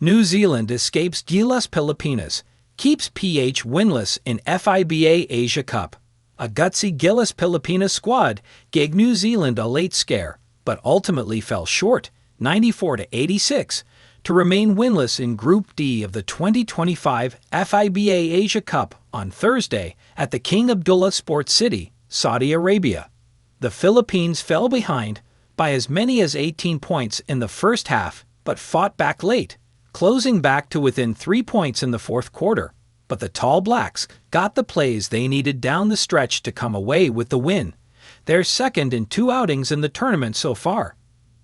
New Zealand escapes Gilas Pilipinas, keeps PH winless in FIBA Asia Cup. A gutsy Gilas Pilipinas squad gave New Zealand a late scare, but ultimately fell short, 94-86, to remain winless in Group D of the 2025 FIBA Asia Cup on Thursday at the King Abdullah Sports City, Saudi Arabia. The Philippines fell behind by as many as 18 points in the first half, but fought back late, closing back to within 3 points in the fourth quarter. But the Tall Blacks got the plays they needed down the stretch to come away with the win. They're second in 2 outings in the tournament so far.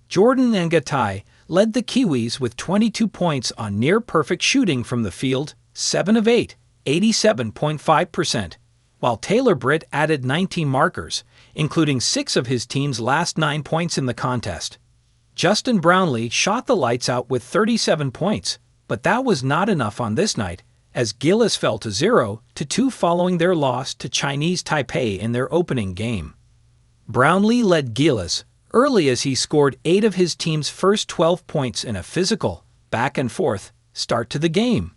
Jordan Ngatai led the Kiwis with 22 points on near-perfect shooting from the field, 7 of 8, 87.5%, while Taylor Britt added 19 markers, including 6 of his team's last 9 points in the contest. Justin Brownlee shot the lights out with 37 points, but that was not enough on this night, as Gilas fell to 0-2 following their loss to Chinese Taipei in their opening game. Brownlee led Gilas early as he scored 8 of his team's first 12 points in a physical, back-and-forth start to the game.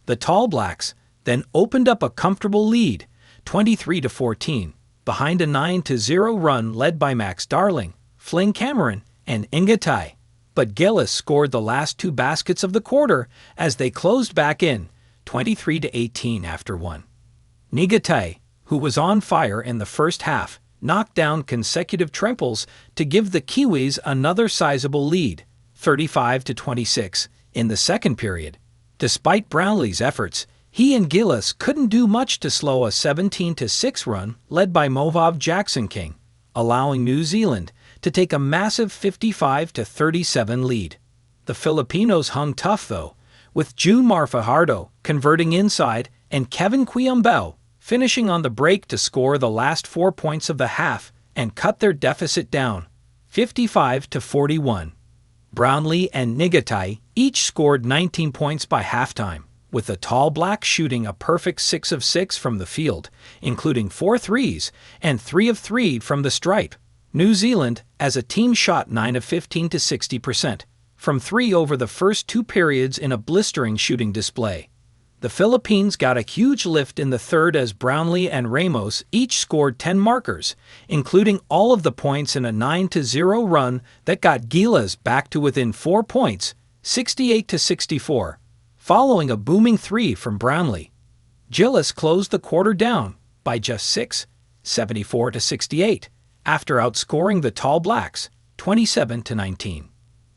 The Tall Blacks then opened up a comfortable lead, 23-14, behind a 9-0 run led by Max Darling, Flynn Cameron, and Ngatai, but Gilas scored the last 2 baskets of the quarter as they closed back in, 23-18 after 1. Ngatai, who was on fire in the first half, knocked down consecutive triples to give the Kiwis another sizable lead, 35-26, in the second period. Despite Brownlee's efforts, he and Gilas couldn't do much to slow a 17-6 run led by Movov Jackson King, allowing New Zealand to take a massive 55-37 lead. The Filipinos hung tough though, with Junmar Fajardo converting inside and Kevin Quiambao finishing on the break to score the last 4 points of the half and cut their deficit down, 55-41. Brownlee and Ngatai each scored 19 points by halftime, with the Tall Blacks shooting a perfect 6 of 6 from the field, including 4 threes and 3 of 3 from the stripe. New Zealand, as a team, shot 9 of 15 to 60% from 3 over the first 2 periods in a blistering shooting display. The Philippines got a huge lift in the third as Brownlee and Ramos each scored 10 markers, including all of the points in a 9-0 run that got Gilas back to within 4 points, 68-64, following a booming 3 from Brownlee. Gilas closed the quarter down by just 6, 74-68, after outscoring the Tall Blacks 27-19.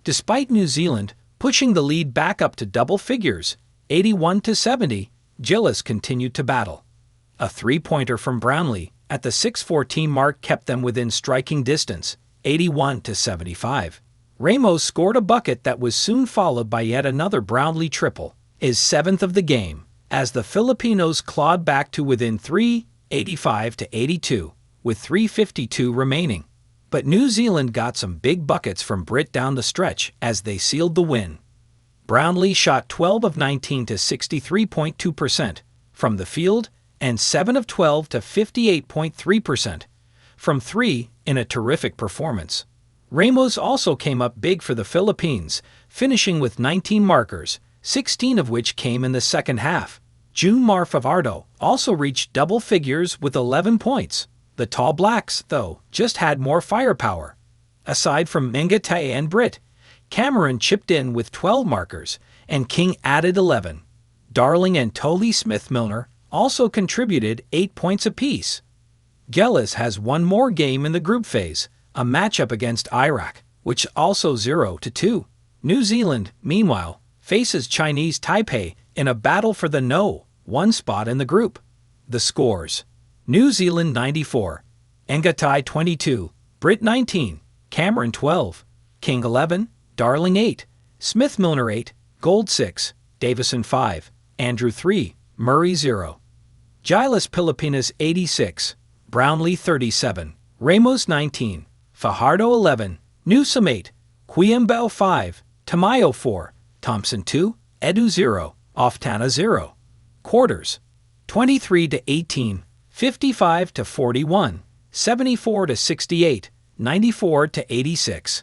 Despite New Zealand pushing the lead back up to double figures, 81-70, Gilas continued to battle. A 3-pointer from Brownlee at the 6:14 mark kept them within striking distance, 81-75. Ramos scored a bucket that was soon followed by yet another Brownlee triple, his 7th of the game, as the Filipinos clawed back to within 3, 85-82, with 3:52 remaining. But New Zealand got some big buckets from Britt down the stretch as they sealed the win. Brownlee shot 12 of 19 to 63.2% from the field and 7 of 12 to 58.3% from 3 in a terrific performance. Ramos also came up big for the Philippines, finishing with 19 markers, 16 of which came in the second half. Junmar Fajardo also reached double figures with 11 points. The Tall Blacks, though, just had more firepower. Aside from Ngatai and Britt, Cameron chipped in with 12 markers, and King added 11. Darling and Tolley Smith-Milner also contributed 8 points apiece. Gilas has one more game in the group phase, a matchup against Iraq, which also 0-2. New Zealand, meanwhile, faces Chinese Taipei in a battle for the No. 1 spot in the group. The scores: New Zealand 94, Ngatai 22, Britt 19, Cameron 12, King 11, Darling 8, Smith-Milner 8, Gold 6, Davison 5, Andrew 3, Murray 0. Gilas Pilipinas 86, Brownlee 37, Ramos 19, Fajardo 11, Newsom 8, Quiambao 5, Tamayo 4, Thompson 2, Edu 0, Oftana 0. Quarters: 23-18, 55-41, 74-68, 94-86.